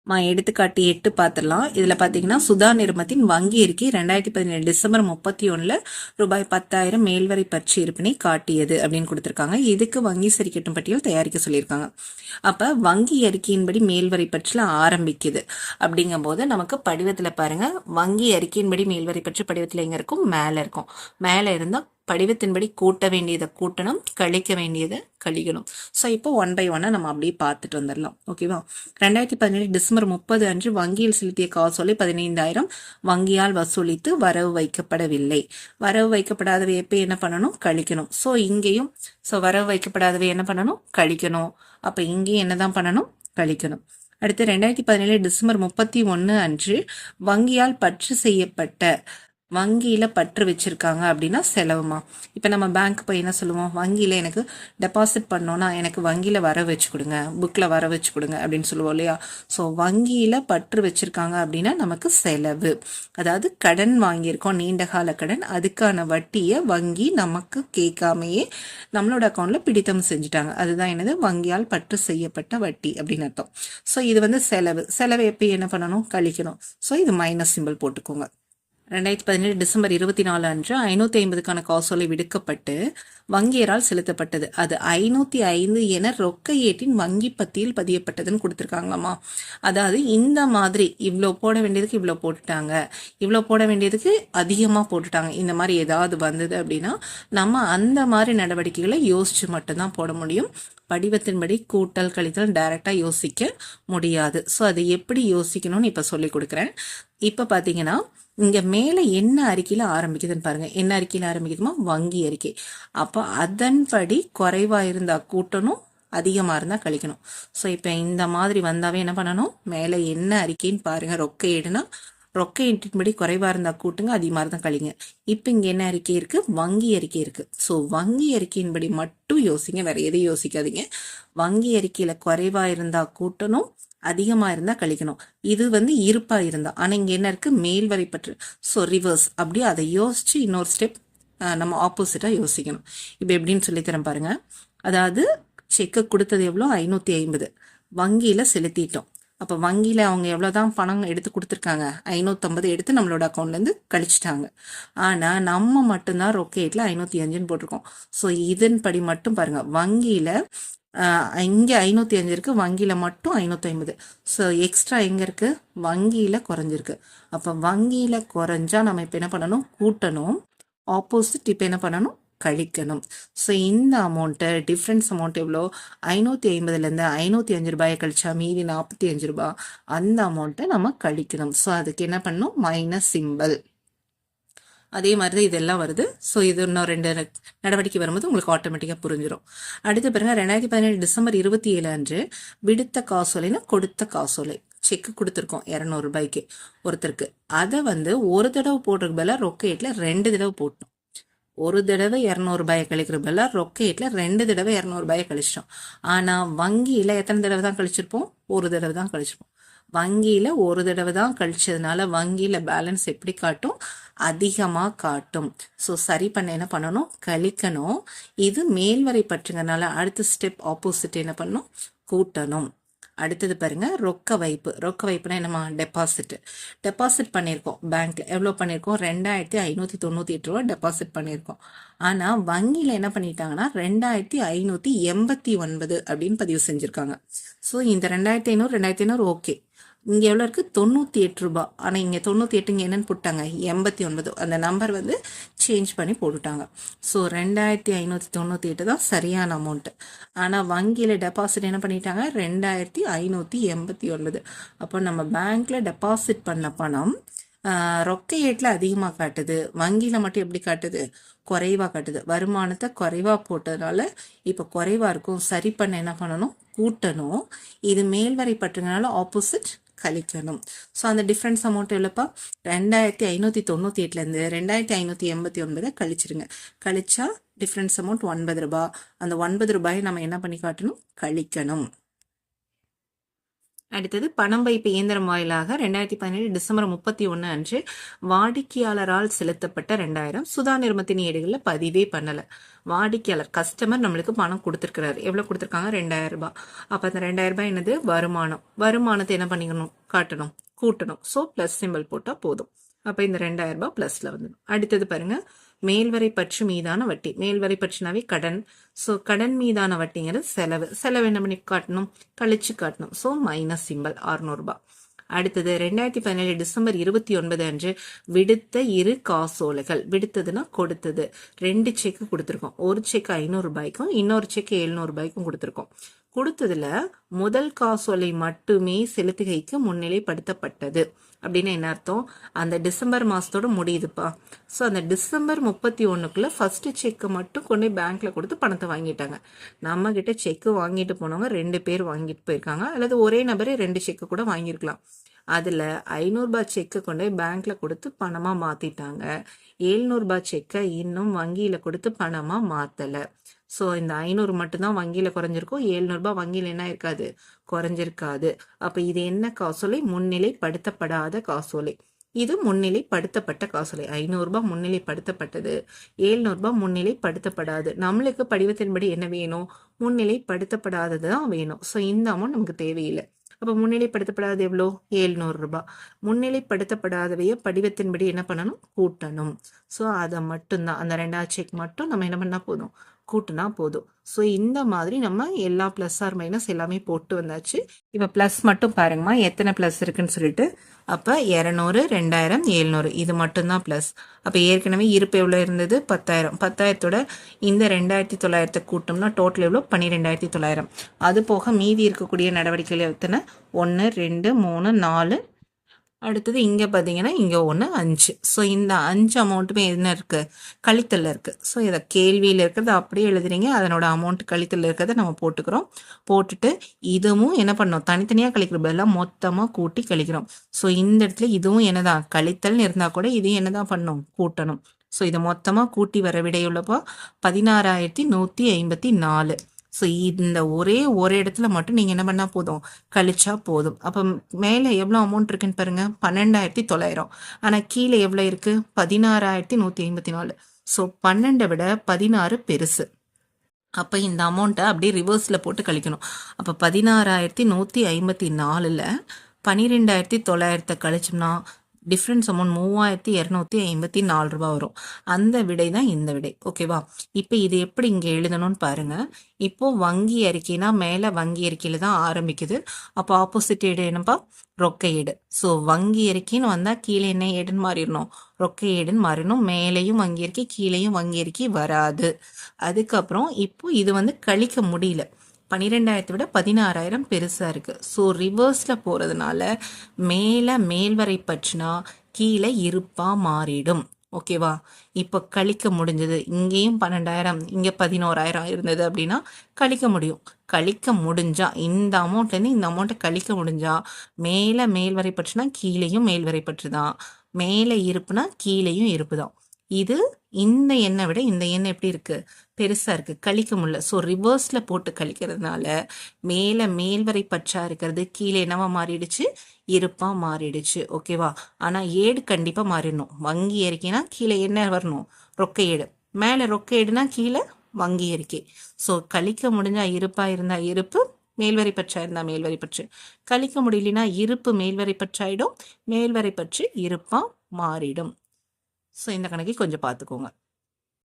எடுத்துக்காட்டு 8 பார்த்துடலாம். இதுல பாத்தீங்கன்னா சுதா நிறுவனத்தின் வங்கி அறிக்கை 2017 டிசம்பர் 31 ரூபாய் 10,000 மேல்வரை பற்று இருப்பினை காட்டியது அப்படின்னு கொடுத்திருக்காங்க. இதுக்கு வங்கி சரிக்கட்டும் பட்டியல் தயாரிக்க சொல்லியிருக்காங்க. அப்ப வங்கி அறிக்கையின்படி மேல்வரை பற்றுல ஆரம்பிக்குது அப்படிங்கும் போது நமக்கு படிவத்துல பாருங்க, வங்கி அறிக்கையின்படி மேல்வரை பற்று படிவத்துல எங்க இருக்கும், மேல இருக்கும். மேல இருந்தா படிவத்தின்படி கூட்ட வேண்டியதை கூட்டணும், கழிக்க வேண்டியதை கழிக்கணும். ஸோ இப்போ 1 by 1 நம்ம அப்படியே பார்த்துட்டு வந்துடலாம். ஓகேவா? 2017 டிசம்பர் 30 அன்று வங்கியில் செலுத்திய காசோலை 15,000 வங்கியால் வசூலித்து வரவு வைக்கப்படவில்லை. வரவு வைக்கப்படாதவை எப்போ என்ன பண்ணணும், கழிக்கணும். ஸோ இங்கேயும் வரவு வைக்கப்படாதவை என்ன பண்ணணும், கழிக்கணும். அப்போ இங்கேயும் என்னதான் பண்ணணும், கழிக்கணும். அடுத்து 2017 டிசம்பர் 31 அன்று வங்கியால் பற்று செய்யப்பட்ட, வங்கியில பற்று வச்சிருக்காங்க அப்படின்னா செலவுமா. இப்ப நம்ம பேங்க் போய் என்ன சொல்லுவோம், வங்கியில எனக்கு டெபாசிட் பண்ணோம்னா எனக்கு வங்கியில வர வச்சு கொடுங்க, புக்ல வர வச்சு கொடுங்க அப்படின்னு சொல்லுவோம் இல்லையா. ஸோ வங்கியில பற்று வச்சிருக்காங்க அப்படின்னா நமக்கு செலவு. அதாவது கடன் வாங்கியிருக்கோம், நீண்ட கால கடன், அதுக்கான வட்டியை வங்கி நமக்கு கேட்காமையே நம்மளோட அக்கௌண்ட்ல பிடித்தம் செஞ்சுட்டாங்க. அதுதான் என்னது, வங்கியால் பற்று செய்யப்பட்ட வட்டி அப்படின்னு அர்த்தம். ஸோ இது செலவு எப்போ என்ன பண்ணணும், கழிக்கணும். ஸோ இது மைனஸ் சிம்பிள் போட்டுக்கோங்க. 2017 டிசம்பர் 24 அன்று 550க்கான காசோலை விடுக்கப்பட்டு வங்கியரால் செலுத்தப்பட்டது. அது 505 என ரொக்க ஏட்டின் வங்கி பத்தியில் பதியப்பட்டதுன்னு கொடுத்துருக்காங்களாமா. அதாவது இந்த மாதிரி இவ்வளோ போட வேண்டியதுக்கு இவ்வளோ போட்டுட்டாங்க, இவ்வளோ போட வேண்டியதுக்கு அதிகமாக போட்டுட்டாங்க, இந்த மாதிரி ஏதாவது வந்தது அப்படின்னா நம்ம அந்த மாதிரி நடவடிக்கைகளை யோசிச்சு மட்டும்தான் போட முடியும். படிவத்தின்படி கூட்டல் கழித்தல் டைரக்டா யோசிக்க முடியாது. ஸோ அது எப்படி யோசிக்கணும்னு இப்போ சொல்லி கொடுக்குறேன். இப்போ பார்த்தீங்கன்னா இங்க மேல என்ன அறிக்கையில ஆரம்பிக்குதுன்னு பாருங்க. என்ன அறிக்கையில ஆரம்பிக்குதுமா, வங்கி அறிக்கை. அப்ப அதன்படி குறைவா இருந்தா கூட்டணும், அதிகமா இருந்தா கழிக்கணும். ஸோ இப்ப இந்த மாதிரி வந்தாவே என்ன பண்ணணும், மேல என்ன அறிக்கைன்னு பாருங்க. ரொக்க ஏடுனா ரொக்க ஈட்டின்படி குறைவா இருந்தா கூட்டுங்க, அதிகமா இருந்தா கழிங்க. இப்ப இங்க என்ன அறிக்கை இருக்கு, வங்கி அறிக்கை இருக்கு. ஸோ வங்கி அறிக்கையின்படி மட்டும் யோசிங்க, வேற எதையும் யோசிக்காதீங்க. வங்கி அறிக்கையில குறைவா இருந்தா கூட்டணும், அதிகமா இருந்தா கழிக்கணும். இது இருப்பா இருந்தா. ஆனா இங்க என்ன இருக்கு, மேல்வரை பற்று. ஸோ ரிவர்ஸ், அப்படியே அதை யோசிச்சு இன்னொரு ஸ்டெப் நம்ம ஆப்போசிட்டா யோசிக்கணும். இப்ப எப்படின்னு சொல்லித்தரேன் பாருங்க. அதாவது செக்கை கொடுத்தது எவ்வளோ, 550, வங்கியில செலுத்திட்டோம். அப்ப வங்கியில அவங்க எவ்வளவுதான் பணம் எடுத்து கொடுத்துருக்காங்க, 550 எடுத்து நம்மளோட அக்கௌண்ட்ல இருந்து கழிச்சிட்டாங்க. ஆனா நம்ம மட்டும்தான் ரொக்கேட்ல 505 போட்டிருக்கோம். ஸோ இதன்படி மட்டும் பாருங்க, வங்கியில இங்க 505 இருக்கு, வங்கியில மட்டும் 550. ஸோ எக்ஸ்ட்ரா எங்க இருக்கு, வங்கியில குறைஞ்சிருக்கு. அப்ப வங்கியில குறைஞ்சா நம்ம இப்ப என்ன பண்ணணும், கூட்டணும். ஆப்போசிட் இப்ப என்ன பண்ணணும், கழிக்கணும். ஸோ இந்த அமௌண்ட்டு, டிஃப்ரென்ஸ் அமௌண்ட் எவ்வளோ, 550லேருந்து 505 ரூபாயை கழிச்சா மீதி 45 ரூபாய். அந்த அமௌண்ட்டை நம்ம கழிக்கணும். ஸோ அதுக்கு என்ன பண்ணணும், மைனஸ் சிம்பிள். அதே மாதிரி தான் இதெல்லாம் வருது. ஸோ இது இன்னும் 2 நடவடிக்கை வரும்போது உங்களுக்கு ஆட்டோமேட்டிக்காக புரிஞ்சிடும். அடுத்து பாருங்க, 2017 டிசம்பர் 27 அன்று விடுத்த காசோலைன்னா கொடுத்த காசோலை, செக் கொடுத்துருக்கோம் 200 ரூபாய்க்கு ஒருத்தருக்கு. அதை ஒரு தடவை போடுறதுக்கு பதிலாக ரொக்கேட்ல 2 தடவை போட்டோம். ஒரு தடவை 200 ரூபாயை கழிக்கிற பதிலா ரொக்கேட்ல 2 தடவை 200 ரூபாயை கழிச்சிட்டோம். ஆனா வங்கியில எத்தனை தடவை தான் கழிச்சிருப்போம், ஒரு தடவை தான் கழிச்சிருப்போம். வங்கியில ஒரு தடவை தான் கழிச்சதுனால வங்கியில பேலன்ஸ் எப்படி காட்டும், அதிகமா காட்டும். ஸோ சரி பண்ண என்ன பண்ணணும், கழிக்கணும். இது மேல்வரை பற்றுங்கனால அடுத்த ஸ்டெப் ஆப்போசிட் என்ன பண்ணணும், கூட்டணும். அடுத்தது பாருங்க, ரொக்க வைப்பு. ரொக்க வைப்புனா என்னமா, டெபாசிட் பண்ணியிருக்கோம் பேங்க்ல. எவ்வளோ பண்ணியிருக்கோம், 2,598 ரூபா டெபாசிட் பண்ணியிருக்கோம். ஆனா வங்கியில என்ன பண்ணிட்டாங்கன்னா 2,589 அப்படின்னு பதிவு செஞ்சிருக்காங்க. ஸோ இந்த 2,500 2,500 ஓகே. இங்க எவ்வளவு இருக்கு, 98 ரூபாய். ஆனா இங்க 98 இங்க என்னன்னு போட்டாங்க, 89. அந்த நம்பர் சேஞ்ச் பண்ணி போட்டுட்டாங்க. ஸோ 2,598 தான் சரியான அமௌண்ட். ஆனா வங்கியில டெபாசிட் என்ன பண்ணிட்டாங்க, 2,589. அப்போ நம்ம பேங்க்ல டெபாசிட் பண்ண பணம் ரொக்க ஏட்ல அதிகமா காட்டுது, வங்கியில மட்டும் எப்படி காட்டுது, குறைவா காட்டுது. வருமானத்தை குறைவா போட்டதுனால இப்ப குறைவா இருக்கும். சரி பண்ண என்ன பண்ணணும், கூட்டணும். இது மேல்வரை பற்றுங்கனால ஆப்போசிட் கழிக்கணும். ஸோ அந்த டிஃப்ரென்ஸ் அமௌண்ட் எவ்வளோப்பா, 2,598லேருந்து 2,589 கழிச்சிருங்க. கழிச்சா டிஃப்ரென்ஸ் அமௌண்ட் 9 ரூபாய். அந்த 9 ரூபாயை நம்ம என்ன பண்ணி காட்டணும், கழிக்கணும். அடுத்தது பணம் வைப்பு இயந்திரம் வாயிலாக 2017 டிசம்பர் 31 அன்று வாடிக்கையாளரால் செலுத்தப்பட்ட 2000 சுதா நிறுவனத்தின் ஏடுகளில் பதிவே பண்ணல. வாடிக்கையாளர் கஸ்டமர் நம்மளுக்கு பணம் கொடுத்துருக்கிறாரு. எவ்வளவு கொடுத்துருக்காங்க? 2000 ரூபாய். அப்ப அந்த 2000 ரூபாய் என்னது? வருமானம். வருமானத்தை என்ன பண்ணிக்கணும்? காட்டணும், கூட்டணும். ஸோ பிளஸ் சிம்பிள் போட்டா போதும். அப்ப இந்த 2000 ரூபாய் பிளஸ்ல வந்துடும். அடுத்தது பாருங்க, மேல்வரை பற்று மீதான வட்டி. மேல்வரை பற்றுனாவே கடன். ஸோ கடன் மீதான வட்டிங்கிறது செலவு. செலவு என்ன பண்ணி காட்டணும்? கழிச்சு காட்டணும். ஸோ மைனஸ் சிம்பல் 600 ரூபாய். அடுத்தது 2017 டிசம்பர் 29 அன்று விடுத்த 2 காசோலைகள். விடுத்ததுன்னா கொடுத்தது. 2 செக் கொடுத்துருக்கோம். ஒரு செக் 500 ரூபாய்க்கும் இன்னொரு செக் 700 ரூபாய்க்கும் கொடுத்துருக்கோம். கொடுத்ததுல முதல் காசோலை மட்டுமே செலுத்துகைக்கு முன்னிலைப்படுத்தப்பட்டது. அப்படின்னு என்ன அர்த்தம்? அந்த டிசம்பர் மாசத்தோட முடியுதுப்பா. ஸோ அந்த டிசம்பர் 31க்குள்ள ஃபர்ஸ்ட் செக் மட்டும் கொண்டு போய் பேங்க்ல கொடுத்து பணத்தை வாங்கிட்டாங்க. நம்ம கிட்ட செக் வாங்கிட்டு போனவங்க 2 பேர் வாங்கிட்டு போயிருக்காங்க, அல்லது ஒரே நபரே 2 செக் கூட வாங்கியிருக்கலாம். அதுல 500 ரூபாய் செக்கு கொண்டு போய் பேங்க்ல கொடுத்து பணமா மாத்திட்டாங்க. 700 ரூபாய் செக்கை இன்னும் வங்கியில கொடுத்து பணமா மாத்தல. ஸோ இந்த 500 மட்டும்தான் வங்கியில குறைஞ்சிருக்கும். 700 ரூபாய் வங்கியில என்ன இருக்காது? குறைஞ்சிருக்காது. அப்ப இது என்ன காசோலை? முன்னிலைப்படுத்தப்படாத காசோலை. இது முன்னிலைப்படுத்தப்பட்ட காசோலை. 500 ரூபாய் முன்னிலைப்படுத்தப்பட்டது, 700 ரூபாய் முன்னிலைப்படுத்தப்படாது. நம்மளுக்கு படிவத்தின்படி என்ன வேணும்? முன்னிலைப்படுத்தப்படாதது தான் வேணும். ஸோ இந்த அமௌண்ட் நமக்கு தேவையில்லை. அப்ப முன்னிலைப்படுத்தப்படாதது எவ்வளோ? 700 ரூபாய். முன்னிலைப்படுத்தப்படாதவைய படிவத்தின்படி என்ன பண்ணணும்? கூட்டணும். ஸோ அதை மட்டும்தான், அந்த 2வது செக் மட்டும் நம்ம என்ன பண்ணா போதும்? கூட்டுனா போதும். ஸோ இந்த மாதிரி நம்ம எல்லா பிளஸ் ஆர் மைனஸ் எல்லாமே போட்டு வந்தாச்சு. இப்போ பிளஸ் மட்டும் பாருங்கம்மா, எத்தனை பிளஸ் இருக்குன்னு சொல்லிட்டு. அப்போ 200, 2000, 700 இது மட்டும்தான் பிளஸ். அப்போ ஏற்கனவே இருப்பு எவ்வளோ இருந்தது? 10,000. 10,000தோட இந்த 2,900 கூட்டோம்னா டோட்டல் எவ்வளோ? 12,900. அது போக மீதி இருக்கக்கூடிய நடவடிக்கைகள் எத்தனை? 1, 2, 3, 4. அடுத்தது இங்கே பார்த்தீங்கன்னா இங்கே 1, 5. ஸோ இந்த 5 அமௌண்ட்டுமே என்ன இருக்குது? கழித்தலில் இருக்குது. ஸோ இதை கேள்வியில் இருக்கிறத அப்படியே எழுதுறீங்க. அதனோட அமௌண்ட் கழித்தலில் இருக்கிறத நம்ம போட்டுக்கிறோம். போட்டுட்டு இதுவும் என்ன பண்ணோம்? தனித்தனியாக கழிக்கிற பதிலாக மொத்தமாக கூட்டி கழிக்கிறோம். ஸோ இந்த இடத்துல இதுவும் என்னதான்? கழித்தல்னு இருந்தால் கூட இதையும் என்னதான் பண்ணணும்? கூட்டணும். ஸோ இதை மொத்தமாக கூட்டி வர விடையுள்ளப்போ 16,154. ஸோ இந்த ஒரே ஒரு இடத்துல மட்டும் நீங்கள் என்ன பண்ணால் போதும்? கழிச்சா போதும். அப்போ மேலே எவ்வளோ அமௌண்ட் இருக்குன்னு பாருங்க, 12,900. ஆனால் கீழே எவ்வளோ இருக்கு? 16,154. ஸோ 12 விட 16 பெருசு. அப்போ இந்த அமௌண்ட்டை அப்படியே ரிவர்ஸில் போட்டு கழிக்கணும். அப்போ 16,154ல் 12,900 கழிச்சோம்னா டிஃப்ரென்ஸ் அமௌண்ட் 3,254 ரூபாய் வரும். அந்த விடை தான் இந்த விடை. ஓகேவா? இப்போ இது எப்படி இங்கே எழுதணும்னு பாருங்க. இப்போ வங்கி அறிக்கைனா மேலே வங்கி அறிக்கையில தான் ஆரம்பிக்குது. அப்போ ஆப்போசிட் ஏடு என்னப்பா? ரொக்க ஏடு. ஸோ வங்கி அறிக்கைன்னு வந்தால் கீழே என்ன ஏடுன்னு மாறிடணும்? ரொக்க ஏடுன்னு மாறிடணும். மேலேயும் வங்கி அறிக்கை, கீழேயும் வங்கி அறிக்கை வராது. அதுக்கப்புறம் இப்போ இது வந்து கழிக்க முடியல. 12,000 விட 16,000 பெருசா இருக்கு. ஸோ ரிவர்ஸ்ல போறதுனால மேல மேல்வரை பற்றினா கீழே இருப்பா மாறிடும். ஓகேவா? இப்போ கழிக்க முடிஞ்சது. இங்கேயும் 12,000, இங்க 11,000 இருந்தது அப்படின்னா கழிக்க முடியும். கழிக்க முடிஞ்சா இந்த அமௌண்ட்லேருந்து இந்த அமௌண்ட்டை கழிக்க முடிஞ்சா மேல மேல்வரை பற்றினா கீழேயும் மேல்வரை பற்று தான், மேலே இருப்புனா கீழேயும் இருப்பு தான். இது இந்த எண்ணை விட இந்த எண்ணெய் எப்படி இருக்கு? பெருசா இருக்கு, கழிக்க முடியல. ஸோ ரிவர்ஸ்ல போட்டு கழிக்கிறதுனால மேல மேல்வரை பற்றா இருக்கிறது கீழே என்னவா மாறிடுச்சு? இருப்பா மாறிடுச்சு. ஓகேவா? ஆனா ஏடு கண்டிப்பா மாறிடணும். வங்கி அறிக்கைனா கீழே என்ன வரணும்? ரொக்க ஏடு. மேல ரொக்க ஏடுனா கீழே வங்கி அறிக்கை. ஸோ கழிக்க முடிஞ்சா இருப்பா இருந்தா இருப்பு, மேல்வரை பற்றா இருந்தா மேல்வரை பற்று. கழிக்க முடியலனா இருப்பு மேல்வரை பற்றாயிடும், மேல்வரை பற்று இருப்பா மாறிடும். ஸோ இந்த கணக்கை கொஞ்சம் பார்த்துக்கோங்க.